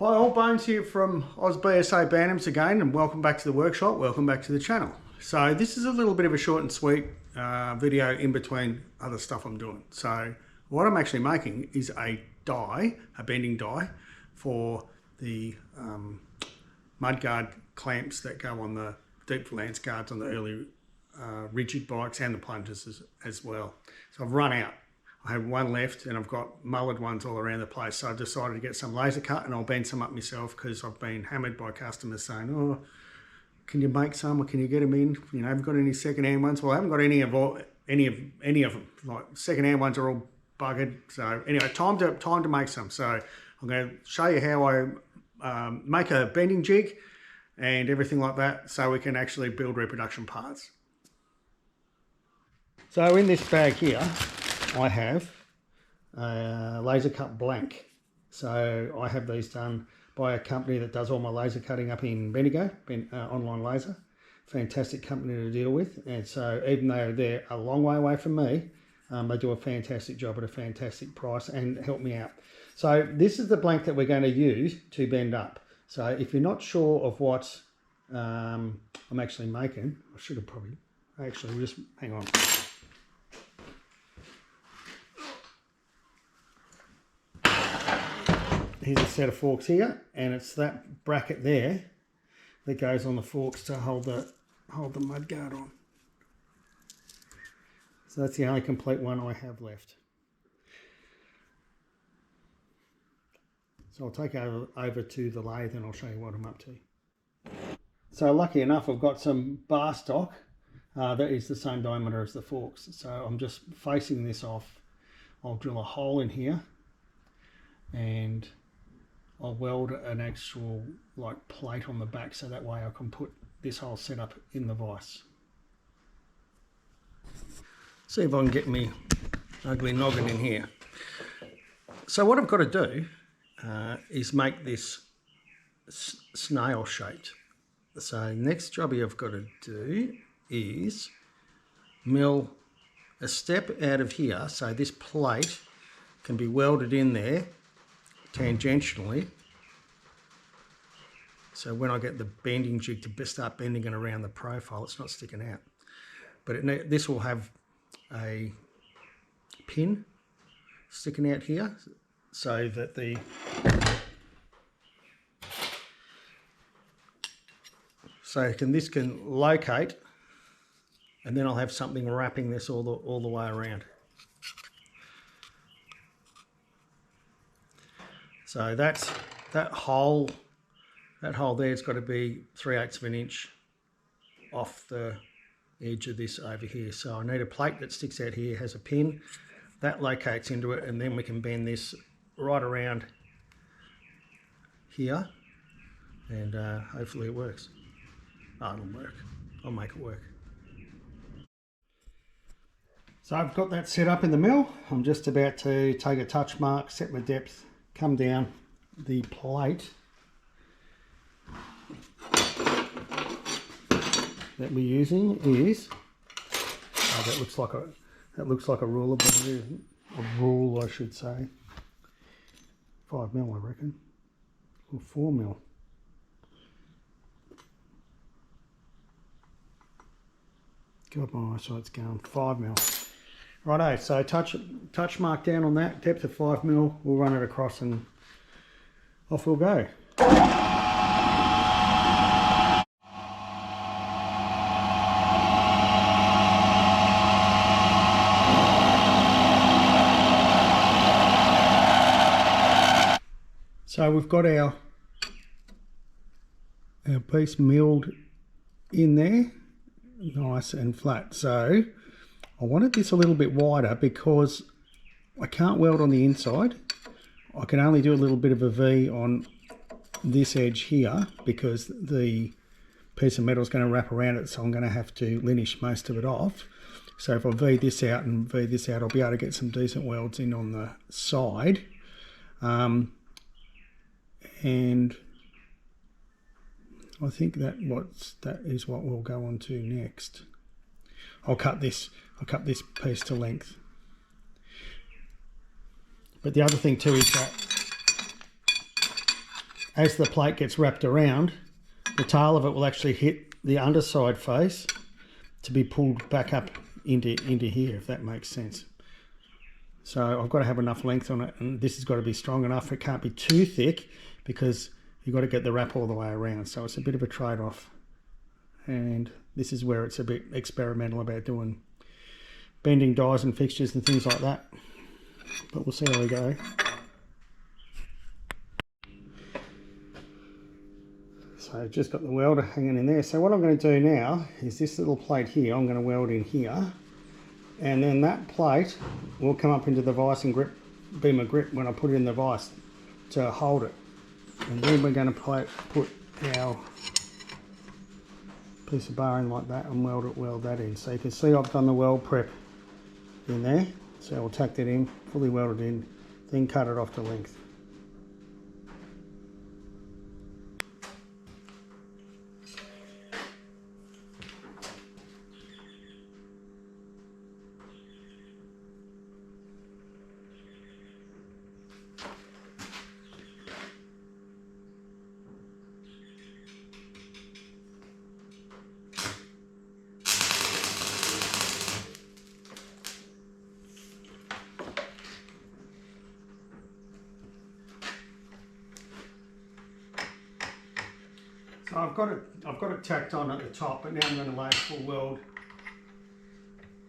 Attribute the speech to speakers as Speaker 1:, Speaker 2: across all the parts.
Speaker 1: Hi all, Bones here from BSA Bantams again, and welcome back to the workshop, welcome back to the channel. So this is a little bit of a short and sweet video in between other stuff I'm doing. So what I'm actually making is a die, a bending die for the mudguard clamps that go on the deep lance guards on the early rigid bikes and the plungers as well. So I've run out. I have one left and I've got mullered ones all around the place. So I decided to get some laser cut and I'll bend some up myself because I've been hammered by customers saying, oh, can you make some or can you get them in? You know, haven't got any second-hand ones? Well, I haven't got any of them. Like second-hand ones are all buggered. So anyway, time to make some. So I'm going to show you how I make a bending jig and everything like that so we can actually build reproduction parts. So in this bag here, I have a laser cut blank. So I have these done by a company that does all my laser cutting up in Bendigo, Online Laser. Fantastic company to deal with. And so even though they're a long way away from me, they do a fantastic job at a fantastic price and help me out. So this is the blank that we're going to use to bend up. So if you're not sure of what I'm actually making, I should have probably actually just hang on. Here's a set of forks here, and it's that bracket there that goes on the forks to hold the mudguard on. So that's the only complete one I have left. So I'll take over to the lathe and I'll show you what I'm up to. So lucky enough, I've got some bar stock that is the same diameter as the forks. So I'm just facing this off. I'll drill a hole in here and I'll weld an actual like plate on the back so that way I can put this whole setup in the vise. See if I can get me ugly noggin in here. So what I've got to do is make this snail shaped. So next job I've got to do is mill a step out of here so this plate can be welded in there tangentially, so when I get the bending jig to start bending it around the profile, it's not sticking out. But this will have a pin sticking out here so that this can locate, and then I'll have something wrapping this all the way around. So that hole there's got to be 3/8 of an inch off the edge of this over here. So I need a plate that sticks out here, has a pin, that locates into it, and then we can bend this right around here, and hopefully it works. Oh, it'll work. I'll make it work. So I've got that set up in the mill. I'm just about to take a touch mark, set my depth, come down the plate that we're using is that looks like a ruler, but it isn't a rule, I should say. 5mm, I reckon, or 4mm. God, my eyesight's going. 5mm. Righto, so touch mark down on that, depth of 5mm, we'll run it across and off we'll go. So we've got our piece milled in there, nice and flat. So I wanted this a little bit wider because I can't weld on the inside. I can only do a little bit of a V on this edge here because the piece of metal is going to wrap around it, so I'm going to have to linish most of it off. So if I V this out and V this out, I'll be able to get some decent welds in on the side. And I think that is what we'll go on to next. I'll cut this piece to length. But the other thing too is that as the plate gets wrapped around, the tail of it will actually hit the underside face to be pulled back up into here, if that makes sense. So I've got to have enough length on it, and this has got to be strong enough. It can't be too thick because you've got to get the wrap all the way around. So it's a bit of a trade-off. And this is where it's a bit experimental about doing bending dies and fixtures and things like that. But we'll see how we go. So I've just got the welder hanging in there. So what I'm going to do now is this little plate here, I'm going to weld in here. And then that plate will come up into the vise and grip, be my grip when I put it in the vise to hold it. And then we're going to put our piece of bar in like that and weld that in. So you can see I've done the weld prep in there. So I'll tack that in, fully welded in, then cut it off to length. So I've got it tacked on at the top, but now I'm going to lay a full weld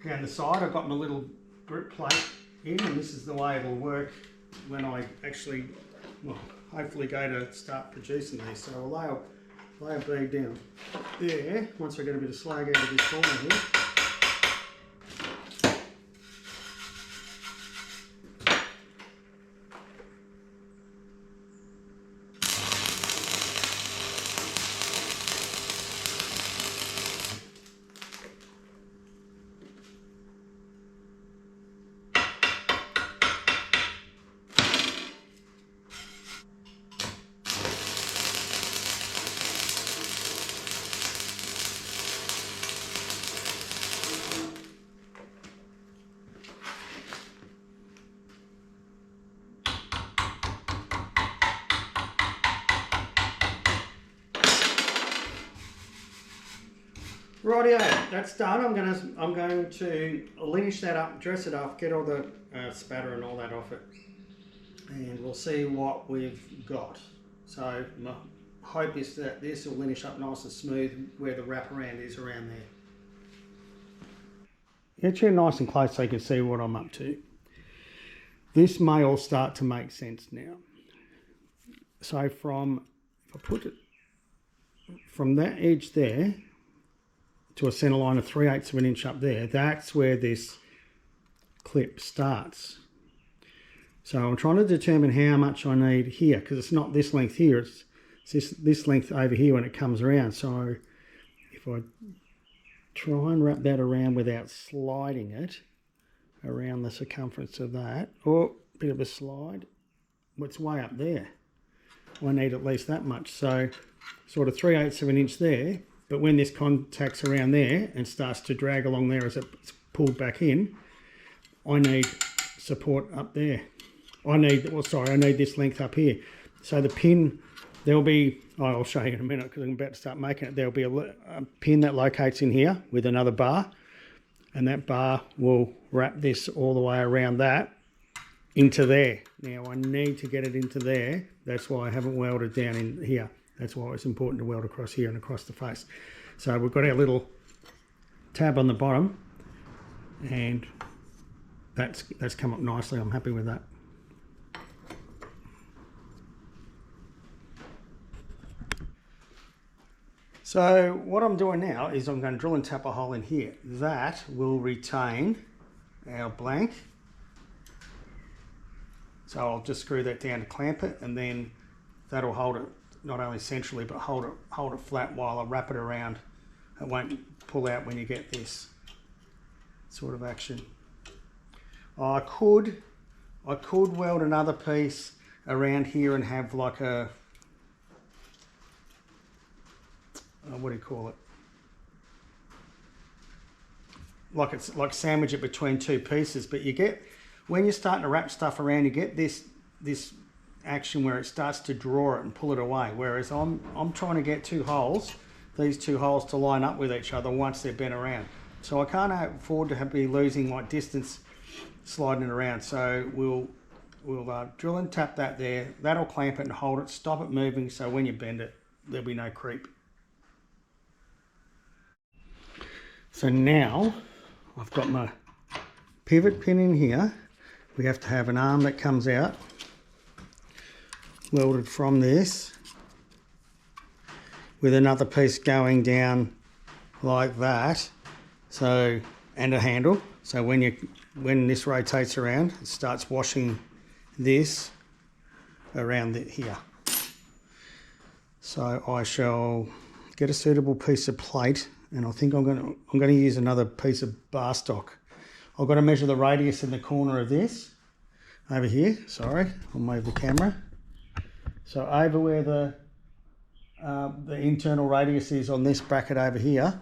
Speaker 1: down the side. I've got my little grip plate in, and this is the way it'll work when I actually, well, hopefully go to start producing these. So I'll lay a bead down there once I get a bit of slag out of this corner here. Rightio, that's done. I'm going to linish that up, dress it up, get all the spatter and all that off it, and we'll see what we've got. So my hope is that this will linish up nice and smooth where the wraparound is around there. Get you nice and close so you can see what I'm up to. This may all start to make sense now. So if I put it from that edge there to a centre line of 3/8 of an inch up there, that's where this clip starts. So I'm trying to determine how much I need here, because it's not this length here, it's this length over here when it comes around. So if I try and wrap that around without sliding it around the circumference of that, or a bit of a slide, well, it's way up there. I need at least that much. So sort of 3/8 of an inch there. But when this contacts around there and starts to drag along there as it's pulled back in, I need support up there. I need this length up here. So the pin, there'll be, I'll show you in a minute because I'm about to start making it. There'll be a pin that locates in here with another bar, and that bar will wrap this all the way around that into there. Now I need to get it into there. That's why I haven't welded down in here. That's why it's important to weld across here and across the face. So we've got our little tab on the bottom, and that's come up nicely. I'm happy with that. So what I'm doing now is I'm going to drill and tap a hole in here. That will retain our blank. So I'll just screw that down to clamp it, and then that'll hold it not only centrally, but hold it flat while I wrap it around. It won't pull out when you get this sort of action. I could weld another piece around here and have like a, what do you call it? Like sandwich it between two pieces, but you get, when you're starting to wrap stuff around, you get this action where it starts to draw it and pull it away. Whereas I'm trying to get these two holes to line up with each other once they're bent around. So I can't afford to be losing my distance sliding it around. So we'll drill and tap that there. That'll clamp it and hold it, stop it moving, so when you bend it, there'll be no creep. So now I've got my pivot pin in here. We have to have an arm that comes out, welded from this, with another piece going down like that. So, and a handle. So when this rotates around, it starts washing this around here. So I shall get a suitable piece of plate, and I think I'm going to use another piece of bar stock. I've got to measure the radius in the corner of this over here. Sorry, I'll move the camera. So over where the internal radius is on this bracket over here,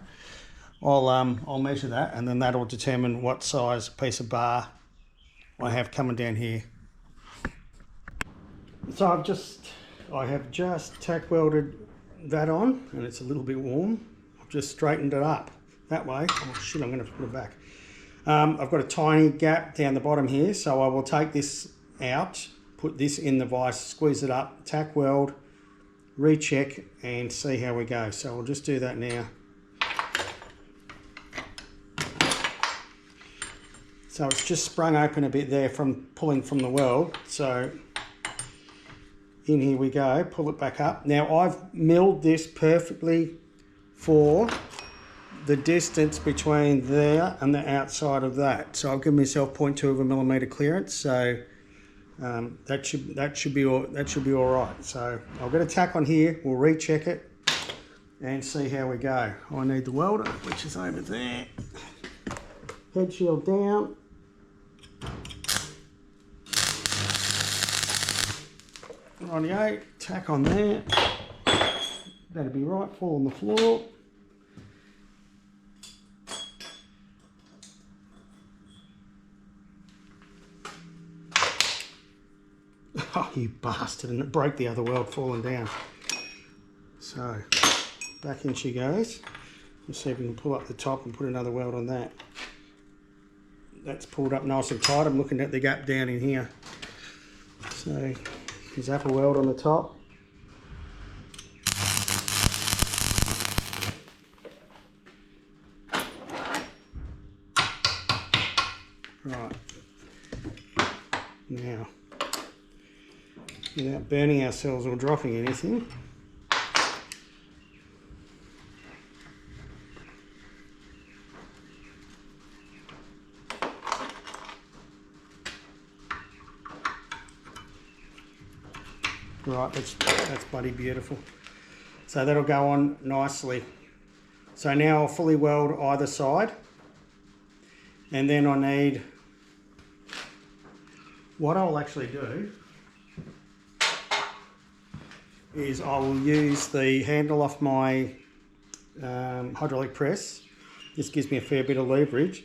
Speaker 1: I'll measure that, and then that'll determine what size piece of bar I have coming down here. So I have just tack welded that on, and it's a little bit warm. I've just straightened it up that way. Oh shit, I'm going to put it back. I've got a tiny gap down the bottom here, so I will take this out, put this in the vise, squeeze it up, tack weld, recheck, and see how we go. So we'll just do that now. So it's just sprung open a bit there from pulling from the weld. So in here we go, pull it back up. Now I've milled this perfectly for the distance between there and the outside of that. So I've given myself 0.2 of a millimetre clearance. So that should be all right. So I'll get a tack on here, we'll recheck it and see how we go. I need the welder, which is over there. Head shield down. Rightio, tack on there. That'll be right, fall on the floor. Oh, you bastard, and it broke the other weld falling down. So, back in she goes. Let's see if we can pull up the top and put another weld on that. That's pulled up nice and tight. I'm looking at the gap down in here. So, there's upper weld on the top. Right. Now, without burning ourselves or dropping anything, right, that's bloody beautiful. So that'll go on nicely. So now I'll fully weld either side, and then I need, what I'll actually do is I will use the handle off my hydraulic press. This gives me a fair bit of leverage,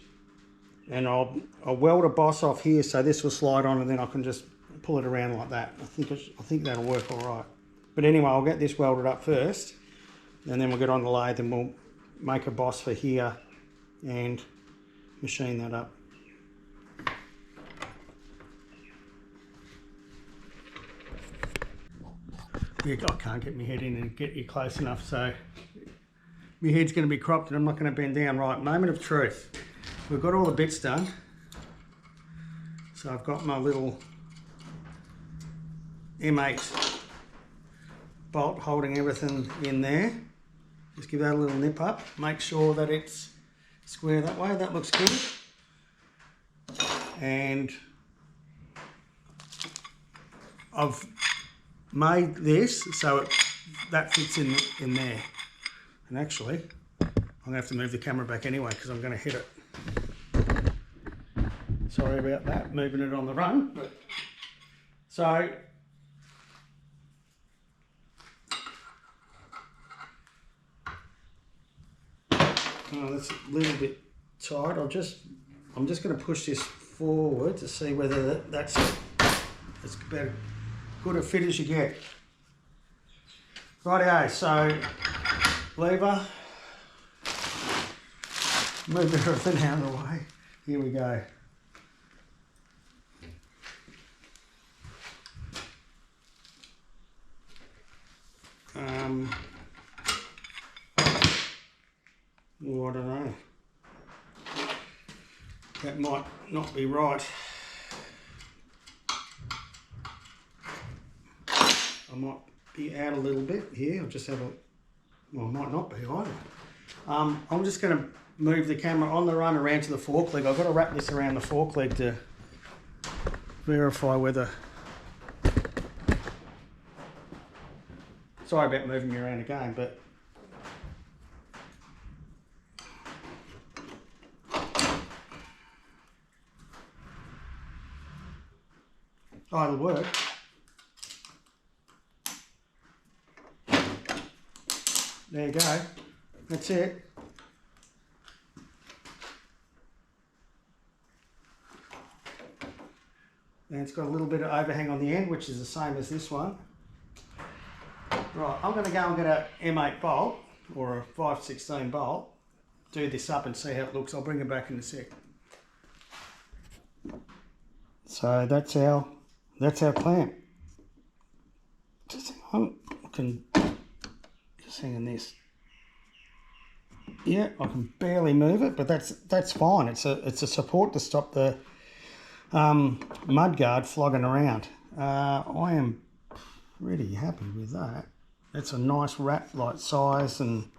Speaker 1: and I'll weld a boss off here so this will slide on, and then I can just pull it around like that. I think that'll work all right. But anyway, I'll get this welded up first, and then we'll get on the lathe and we'll make a boss for here and machine that up. Yeah, I can't get my head in and get you close enough, so my head's going to be cropped and I'm not going to bend down. Right, moment of truth. We've got all the bits done. So I've got my little M8 bolt holding everything in there. Just give that a little nip up. Make sure that it's square that way. That looks good. And I've made this so that fits in there. And actually, I'm going to have to move the camera back anyway because I'm going to hit it. Sorry about that, moving it on the run. But, so, that's a little bit tight. I'm just going to push this forward to see whether that's better. good a fit as you get. Rightio, so lever, move everything out of the way. Here we go. Well, I don't know. That might not be right. I might be out a little bit here. I'll just have a, well, I might not be either. I'm just going to move the camera on the run around to the fork leg. I've got to wrap this around the fork leg to verify whether... Sorry about moving me around again, but... Oh, it'll work. There you go. That's it. And it's got a little bit of overhang on the end, which is the same as this one. Right, I'm going to go and get a M8 bolt, or a 5/16 bolt, do this up and see how it looks. I'll bring it back in a sec. So that's our clamp. Just hang on, I can just hang on this. Yeah, I can barely move it, but that's fine. It's a support to stop the mudguard flogging around. I am pretty happy with that. It's a nice rat like size, and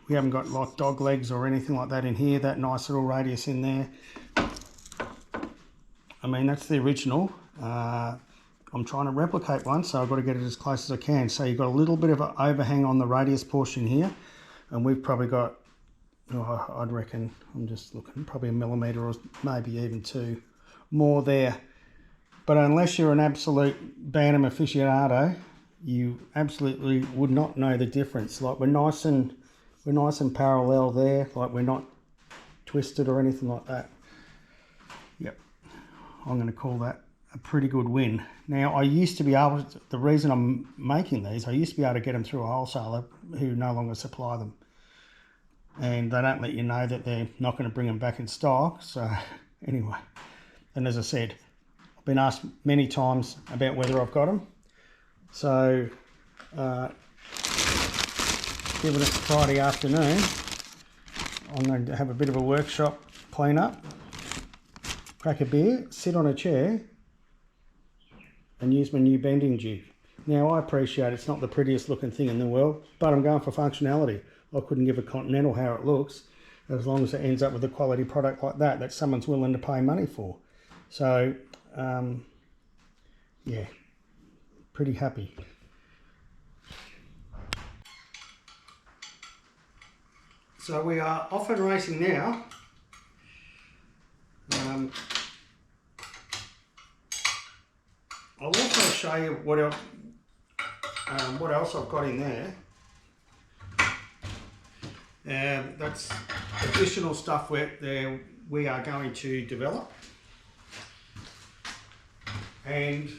Speaker 1: we haven't got like dog legs or anything like that in here. That nice little radius in there. I mean, that's the original. I'm trying to replicate one, so I've got to get it as close as I can. So you've got a little bit of an overhang on the radius portion here, and we've probably got, oh, I'd reckon, I'm just looking, probably 1 millimetre or maybe even 2 more there. But unless you're an absolute Bantam aficionado, you absolutely would not know the difference. Like we're nice and parallel there. Like we're not twisted or anything like that. Yep, I'm going to call that a pretty good win. Now I used to be able to, the reason I'm making these, I used to be able to get them through a wholesaler who no longer supply them, and they don't let you know that they're not going to bring them back in stock. So anyway, and as I said, I've been asked many times about whether I've got them. So, given it's Friday afternoon, I'm going to have a bit of a workshop clean up, crack a beer, sit on a chair, and use my new bending jig. Now, I appreciate it's not the prettiest looking thing in the world, but I'm going for functionality. I couldn't give a Continental how it looks, as long as it ends up with a quality product like that that someone's willing to pay money for. So, yeah. Pretty happy. So we are off and racing now. I'll also show you what else I've got in there. That's additional stuff we are going to develop. And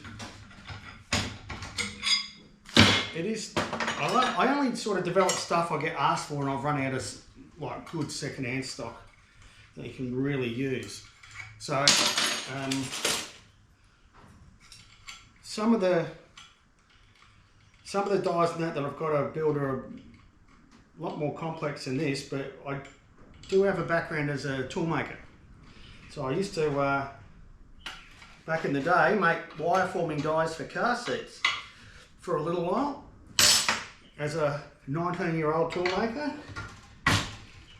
Speaker 1: it is, I only sort of develop stuff I get asked for, and I've run out of like good second-hand stock that you can really use. So some of the dies and that I've got to build are a lot more complex than this, but I do have a background as a tool maker. So I used to, back in the day, make wire forming dies for car seats for a little while as a 19-year-old tool maker.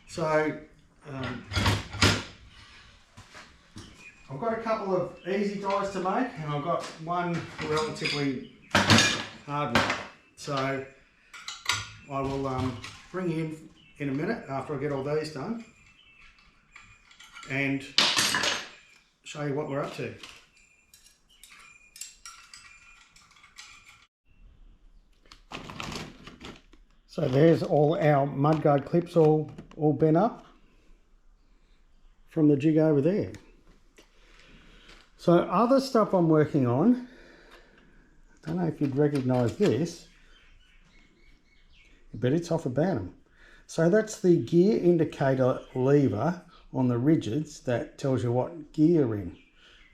Speaker 1: So I've got a couple of easy dies to make, and I've got one relatively hard one. So I will bring you in a minute after I get all these done and show you what we're up to. So there's all our mudguard clips all bent up from the jig over there. So other stuff I'm working on I don't know if you'd recognise this, but it's off a Bantam. So that's the gear indicator lever on the rigids that tells you what gear you're in.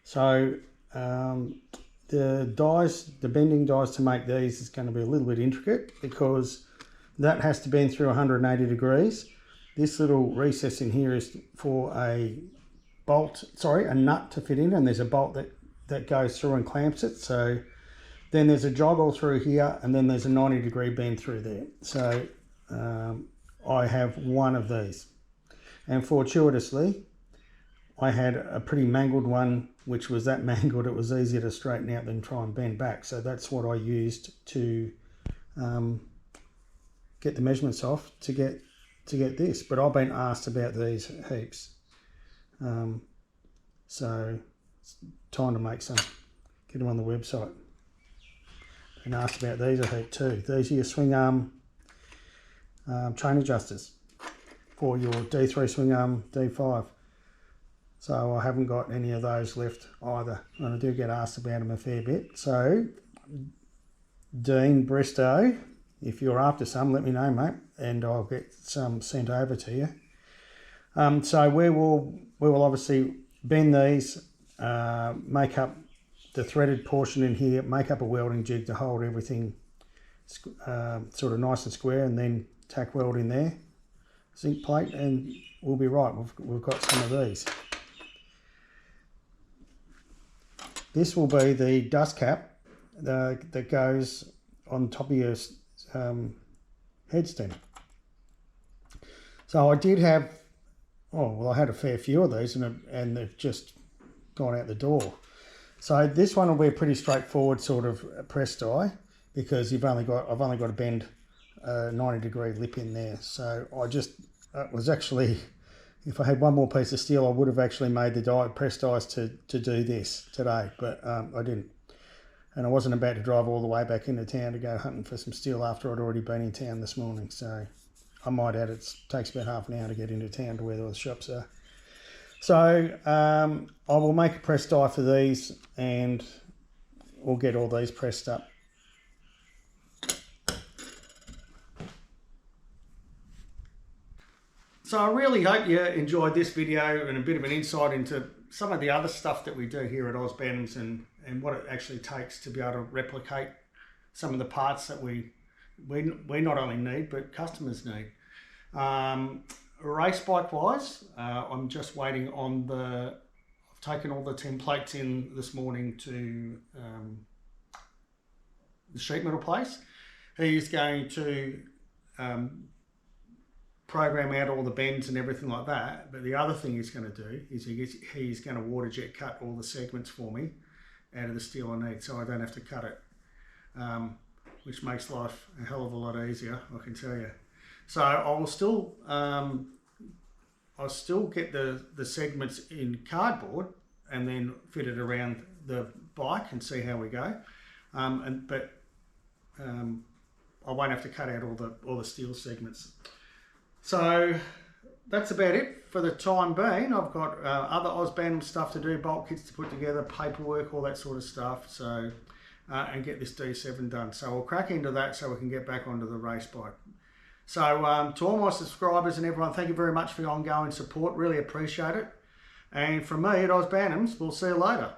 Speaker 1: So the dies, the bending dies to make these is going to be a little bit intricate because that has to bend through 180 degrees. This little recess in here is for a nut to fit in, and there's a bolt that goes through and clamps it. So then there's a joggle through here, and then there's a 90-degree bend through there. So I have one of these, and fortuitously I had a pretty mangled one, which was that mangled it was easier to straighten out than try and bend back. So that's what I used to get the measurements off to get this. But I've been asked about these heaps, so it's time to make some, get them on the website. Been asked about these a heap too. These are your swing arm chain adjusters for your D3 swing arm D5. So I haven't got any of those left either, and I do get asked about them a fair bit. So Dean Bristow, if you're after some, let me know, mate, and I'll get some sent over to you. So we will obviously bend these, make up the threaded portion in here, make up a welding jig to hold everything sort of nice and square, and then tack weld in there, zinc plate, and we'll be right. We've got some of these. This will be the dust cap that goes on top of your head stem. So I did have, I had a fair few of these, and they've just gone out the door. So this one will be a pretty straightforward sort of press die, because I've only got to bend a 90-degree lip in there. So I just was actually, if I had one more piece of steel, I would have actually made the press dies to do this today, but I didn't. And I wasn't about to drive all the way back into town to go hunting for some steel after I'd already been in town this morning. So I might add, it takes about half an hour to get into town to where the shops are. So I will make a press die for these, and we'll get all these pressed up. So I really hope you enjoyed this video and a bit of an insight into some of the other stuff that we do here at Oz Bantams, and what it actually takes to be able to replicate some of the parts that we not only need but customers need. Race bike wise, I'm just waiting on I've taken all the templates in this morning to the sheet metal place. He's going to program out all the bends and everything like that, but the other thing he's going to do is he's going to water jet cut all the segments for me out of the steel I need, so I don't have to cut it, which makes life a hell of a lot easier, I can tell you. So I will still I'll still get the segments in cardboard and then fit it around the bike and see how we go, but I won't have to cut out all the steel segments. So that's about it for the time being. I've got other Oz Bantam stuff to do, bolt kits to put together, paperwork, all that sort of stuff. So and get this D7 done. So we'll crack into that so we can get back onto the race bike. So to all my subscribers and everyone, thank you very much for your ongoing support. Really appreciate it. And from me at Oz Bantams, we'll see you later.